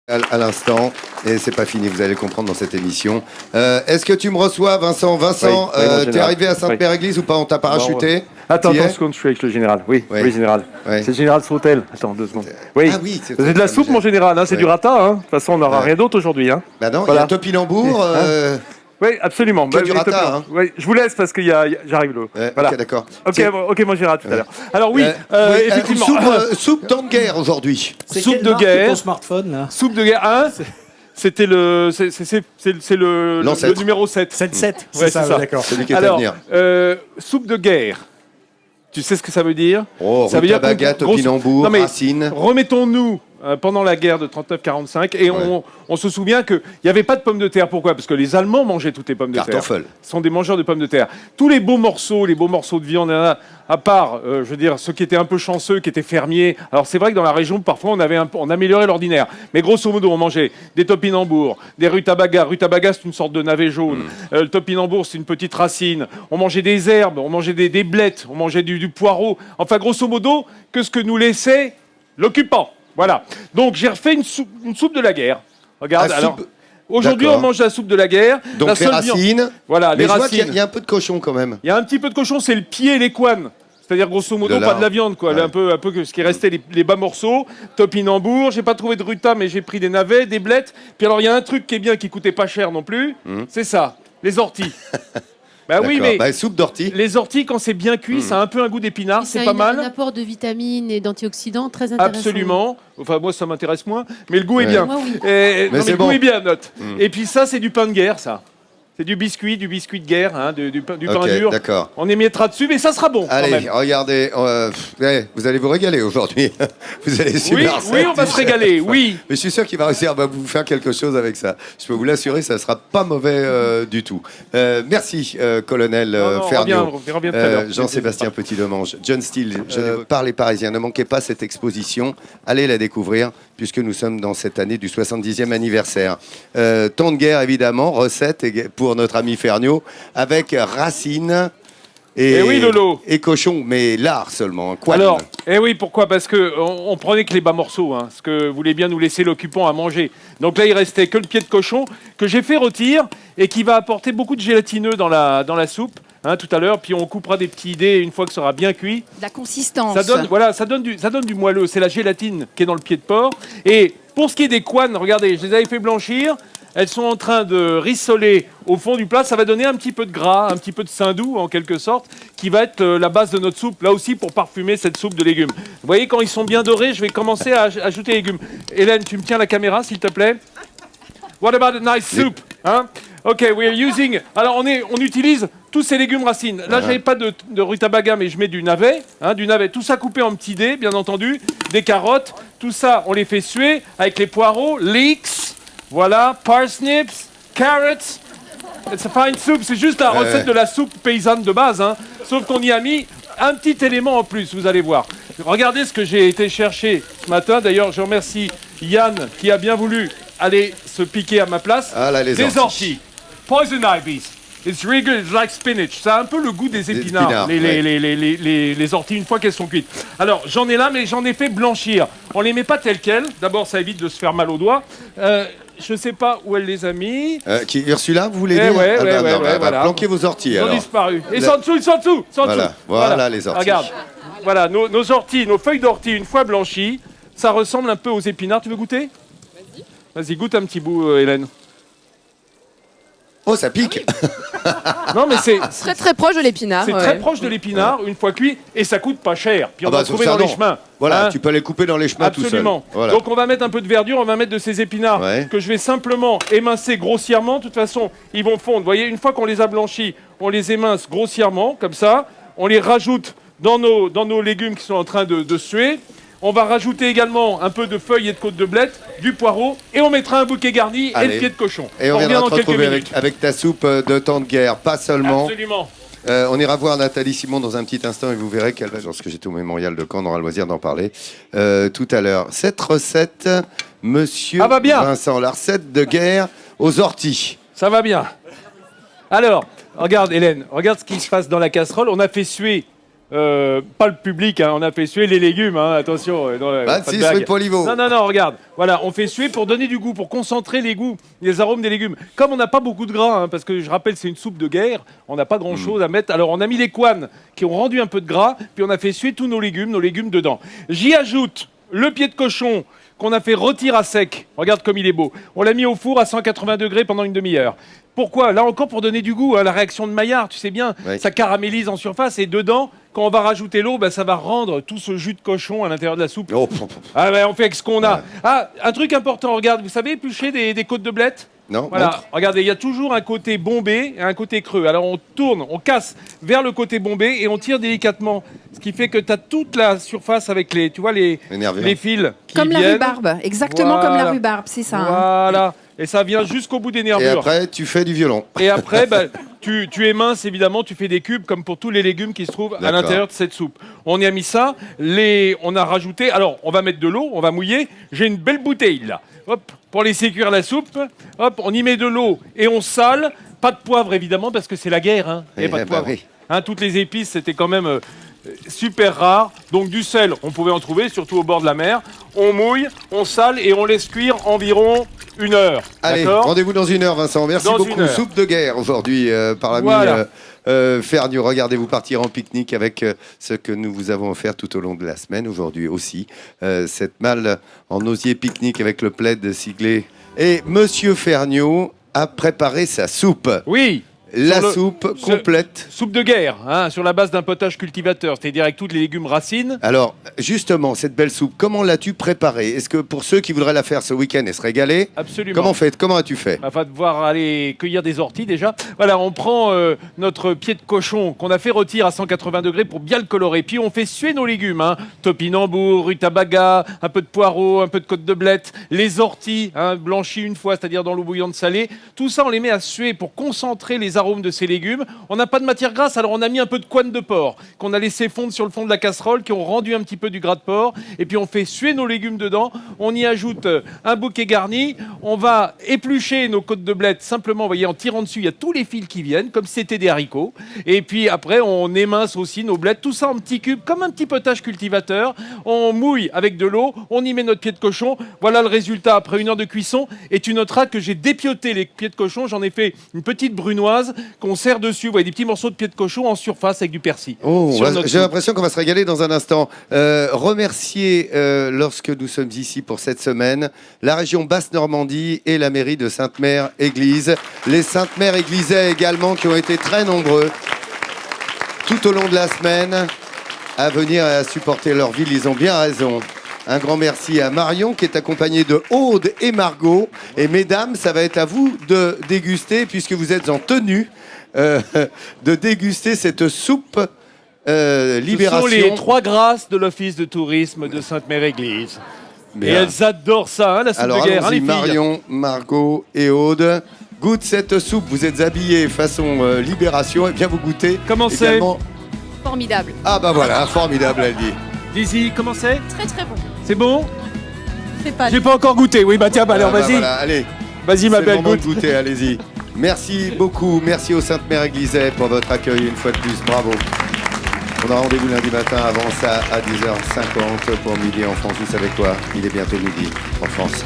À l'instant, et c'est pas fini, vous allez le comprendre dans cette émission. Est-ce que tu me reçois, Vincent? Vincent, oui, t'es arrivé à Sainte-Père-Église ou pas? On t'a parachuté? Attends, T'y es? une seconde, je suis avec le général. Oui, Oui. oui, général. Oui. C'est le général Sautel. Attends, 2 secondes. Oui. Ah oui, c'est C'est de la soupe, mon général, hein, c'est Oui. du rata. Hein. De toute façon, on n'aura Ouais. rien d'autre aujourd'hui. Hein. Bah non, il y Voilà. a topinambour. Oui, absolument. Que du les rata, topions. hein. Oui, je vous laisse parce que j'arrive là. Voilà. Ok, d'accord. Ok, Tiens, ok, mon général, tout à l'heure. Alors oui, oui, effectivement. soupe temps de guerre aujourd'hui. C'est Soupe quelle de marque guerre. ton smartphone là? Soupe de guerre 1. C'était le L'ancêtre. numéro 7. 7-7, Ouais, c'est ça, ça. d'accord. Celui qui est à Alors, venir. soupe de guerre. Tu sais ce que ça veut dire? Oh, Ça veut dire rutabaga, qu'on- grosso- topinambour, Non, mais racine. Remettons-nous pendant la guerre de 39-45 et on se souvient qu'il n'y avait pas de pommes de terre. Pourquoi? Parce que les Allemands mangeaient toutes les pommes de terre. Kartoffel. Ce sont des mangeurs de pommes de terre. Tous les beaux morceaux de viande, à part, je veux dire, ceux qui étaient un peu chanceux, qui étaient fermiers. Alors c'est vrai que dans la région, parfois, on améliorait l'ordinaire. Mais grosso modo, on mangeait des topinambours, des rutabagas. Rutabaga, c'est une sorte de navet jaune. Le topinambour, c'est une petite racine. On mangeait des herbes, on mangeait des blettes, on mangeait du poireau. Enfin, grosso modo, que ce que nous laissait l'occupant. Voilà. Donc j'ai refait une soupe de la guerre. Regarde, Ah, alors. soupe- Aujourd'hui, D'accord. on mange la soupe de la guerre. Donc La les seule viande- racines. Voilà, Mais les je vois racines. qu'il y a un peu de cochon quand même. Il y a un petit peu de cochon, c'est le pied et les couennes. C'est-à-dire, grosso modo, De pas lard. de la viande, quoi. Ouais. Un peu ce qui restait, les bas morceaux. Topinambour. J'ai pas trouvé de ruta, mais j'ai pris des navets, des blettes. Puis alors, il y a un truc qui est bien, qui coûtait pas cher non plus. C'est ça, les orties. Bah oui, D'accord. mais Bah, soupe d'ortie. les orties, quand c'est bien cuit, ça a un peu un goût d'épinard. C'est pas un mal. apport de vitamines et d'antioxydants très intéressant. Absolument. Enfin, moi, ça m'intéresse moins. Mais le goût est Ouais. bien. Moi, oui. Et, Mais non, c'est le bon. goût est bien, note. Et puis ça, c'est du pain de guerre, ça. C'est du biscuit de guerre, hein, du pain Ok, dur. d'accord. On émettra dessus, mais ça sera bon. quand Allez, même. regardez, vous allez vous régaler aujourd'hui. Vous allez suivre Oui, la recette oui, on va du se chef. régaler, oui. Mais je suis sûr qu'il va réussir à vous faire quelque chose avec ça. Je peux vous l'assurer, ça ne sera pas mauvais du tout. Merci, colonel Non, on Ferniaud. revient tout à l'heure. Jean-Sébastien Petit-Demange, John Steele, par les Parisiens. Ne manquez pas cette exposition. Allez la découvrir, puisque nous sommes dans cette année du 70e anniversaire. Temps de guerre, évidemment, recette pour notre ami Ferniaud, avec racines Eh oui, Lolo. et cochon, mais lard seulement. Hein. Quoi Alors, oui, pourquoi? Parce que on prenait que les bas morceaux, hein, ce que voulait bien nous laisser l'occupant à manger. Donc là, il restait que le pied de cochon que j'ai fait rôtir et qui va apporter beaucoup de gélatineux dans la soupe. Hein, tout à l'heure, puis on coupera des petits dés une fois que ça sera bien cuit. De la consistance. Ça donne du moelleux. C'est la gélatine qui est dans le pied de porc. Et pour ce qui est des couennes, regardez, je les avais fait blanchir. Elles sont en train de rissoler au fond du plat. Ça va donner un petit peu de gras, un petit peu de saindoux en quelque sorte, qui va être la base de notre soupe, là aussi pour parfumer cette soupe de légumes. Vous voyez, quand ils sont bien dorés, je vais commencer à ajouter les légumes. Hélène, tu me tiens la caméra, s'il te plaît? What about a nice soup? Hein? Ok, we're using. Alors on utilise tous ces légumes racines. Là, j'avais pas de rutabaga, mais je mets du navet, Tout ça coupé en petits dés, bien entendu. Des carottes. Tout ça, on les fait suer avec les poireaux, leeks. Voilà, parsnips, carrots. It's a fine soup. C'est juste la recette de la soupe paysanne de base, hein. Sauf qu'on y a mis un petit élément en plus, vous allez voir. Regardez ce que j'ai été chercher ce matin. D'ailleurs, je remercie Yann qui a bien voulu aller se piquer à ma place. Ah là, les des orties. Poison ivies. It's really good, it's like spinach. Ça a un peu le goût des épinards, épinards, les orties une fois qu'elles sont cuites. Alors, j'en ai là, mais j'en ai fait blanchir. On les met pas telles quelles. D'abord, ça évite de se faire mal aux doigts. Je sais pas où elle les a mis. Ursula, vous voulez Eh dire? ouais, Ah, ouais, bah, ouais, non, ouais, bah, voilà. planquez vos orties Ils ont alors. disparu. Et ils sont en dessous, ils sont en dessous, ils sont en Voilà, dessous. voilà les orties. Regarde, voilà, nos orties, nos feuilles d'ortie, une fois blanchies, ça ressemble un peu aux épinards. Tu veux goûter? Vas-y, goûte un petit bout, Hélène. Oh, ça pique. Non, mais c'est Très très proche de l'épinard. c'est très proche de l'épinard, une fois cuit, et ça coûte pas cher. Puis on Ah va bah, le trouver ça, dans les non. chemins. Voilà, Hein? tu peux les couper dans les chemins tout seul. Absolument. Voilà. Donc on va mettre un peu de verdure, on va mettre de ces épinards Ouais. que je vais simplement émincer grossièrement. De toute façon, ils vont fondre. Vous voyez, une fois qu'on les a blanchis, on les émince grossièrement, comme ça. On les rajoute dans nos légumes qui sont en train de suer. On va rajouter également un peu de feuilles et de côtes de blettes, du poireau, et on mettra un bouquet garni et Allez. le pied de cochon. Et on revient viendra dans te quelques retrouver minutes. avec ta soupe de temps de guerre, pas seulement. Absolument. On ira voir Nathalie Simon dans un petit instant et vous verrez qu'elle va, lorsque j'étais au mémorial de Caen, on aura le loisir d'en parler tout à l'heure. Cette recette, monsieur Ah, va bien. Vincent, la recette de guerre aux orties. Ça va bien. Alors, regarde Hélène, regarde ce qui se passe dans la casserole. On a fait suer pas le public, hein, on a fait suer les légumes, hein, attention. 26 rue Poliveau. Non, regarde. Voilà, on fait suer pour donner du goût, pour concentrer les goûts, les arômes des légumes. Comme on n'a pas beaucoup de gras, hein, parce que je rappelle, c'est une soupe de guerre, on n'a pas grand-chose à mettre. Alors, on a mis les couanes qui ont rendu un peu de gras, puis on a fait suer tous nos légumes dedans. J'y ajoute le pied de cochon qu'on a fait rôtir à sec. Regarde comme il est beau. On l'a mis au four à 180 degrés pendant une demi-heure. Pourquoi? Là encore pour donner du goût, hein, la réaction de Maillard, tu sais bien, Oui. ça caramélise en surface et dedans, quand on va rajouter l'eau, ça va rendre tout ce jus de cochon à l'intérieur de la soupe. Oh, Ah ouais, on fait avec ce qu'on a. Ah, un truc important, regarde, vous savez éplucher des côtes de blettes? non, Voilà, montre. regardez, il y a toujours un côté bombé et un côté creux. Alors on tourne, on casse vers le côté bombé et on tire délicatement. Ce qui fait que tu as toute la surface avec les, tu vois, les Énervé. fils qui Comme la viennent. rhubarbe, exactement comme la Voilà. rhubarbe, c'est ça. Hein. Voilà. Et ça vient jusqu'au bout des Et nervures. après, tu fais du violon. Et après, tu éminces évidemment, tu fais des cubes comme pour tous les légumes qui se trouvent à D'accord. l'intérieur de cette soupe. On y a mis ça, on a rajouté, alors on va mettre de l'eau, on va mouiller. J'ai une belle bouteille là. Hop, pour laisser cuire la soupe. Hop, on y met de l'eau et on sale. Pas de poivre évidemment parce que c'est la guerre. Hein. Il y a pas de poivre. Oui. Hein, toutes les épices, c'était quand même super rare. Donc du sel, on pouvait en trouver, surtout au bord de la mer. On mouille, on sale et on laisse cuire environ 1 heure. Allez, D'accord ? rendez-vous dans 1 heure, Vincent. Merci Dans beaucoup. 1 heure. Soupe de guerre aujourd'hui par l'ami Voilà. Ferniaud. Regardez, vous partir en pique-nique avec ce que nous vous avons offert tout au long de la semaine. Aujourd'hui aussi, cette malle en osier pique-nique avec le plaid siglé. Et Monsieur Ferniaud a préparé sa soupe. Oui. La Sur le- soupe ce- complète. Soupe de guerre, hein, sur la base d'un potage cultivateur, c'est-à-dire avec tous les légumes racines. Alors, justement, cette belle soupe, comment l'as-tu préparée? Est-ce que pour ceux qui voudraient la faire ce week-end et se régaler, Absolument. comment as-tu fait? On va devoir aller cueillir des orties déjà. Voilà, on prend notre pied de cochon qu'on a fait rôtir à 180 degrés pour bien le colorer. Puis on fait suer nos légumes. Hein. Topinambour, rutabaga, un peu de poireau, un peu de côte de blette, les orties hein, blanchies une fois, c'est-à-dire dans l'eau bouillante salée. Tout ça, on les met à suer pour concentrer les arômes de ces légumes. On n'a pas de matière grasse, alors on a mis un peu de couenne de porc qu'on a laissé fondre sur le fond de la casserole, qui ont rendu un petit peu du gras de porc. Et puis on fait suer nos légumes dedans. On y ajoute un bouquet garni. On va éplucher nos côtes de blette simplement, vous voyez, en tirant dessus, il y a tous les fils qui viennent, comme si c'était des haricots. Et puis après, on émince aussi nos blettes, tout ça en petits cubes, comme un petit potage cultivateur. On mouille avec de l'eau, on y met notre pied de cochon. Voilà le résultat après 1 heure de cuisson. Et tu noteras que j'ai dépioté les pieds de cochon. J'en ai fait une petite brunoise qu'on sert dessus. Vous voyez, des petits morceaux de pied de cochon en surface avec du persil. Oh, Sur notre j'ai soupe. l'impression qu'on va se régaler dans un instant. Remercier, lorsque nous sommes ici pour cette semaine, la région Basse-Normandie et la mairie de Sainte-Mère-Église. Les Sainte-Mère-Églisais également qui ont été très nombreux tout au long de la semaine à venir et à supporter leur ville. Ils ont bien raison. Un grand merci à Marion qui est accompagnée de Aude et Margot. Et mesdames, ça va être à vous de déguster, puisque vous êtes en tenue, de déguster cette soupe Libération. Ce sont les 3 grâces de l'Office de tourisme de Sainte-Mère-Église. Et Bien. elles adorent ça, hein, la soupe Alors de guerre, hein, allons-y, les filles. Marion, Margot et Aude. Goûte cette soupe. Vous êtes habillés façon Libération. Et bien vous goûtez. Comment c'est également- Formidable. Ah bah voilà, formidable, elle dit. Dizzy, comment c'est? Très très bon. C'est bon? C'est pas J'ai pas encore goûté. Oui, bah tiens, alors Ah bah vas-y. voilà, allez. Vas-y, ma C'est le belle, moment de goûte. goûter, allez-y. Merci beaucoup. Merci aux Sainte-Mère-Églisais pour votre accueil une fois de plus. Bravo. On a rendez-vous lundi matin avant ça à 10h50 pour Midi en France. Vous savez quoi? Il est bientôt midi en France.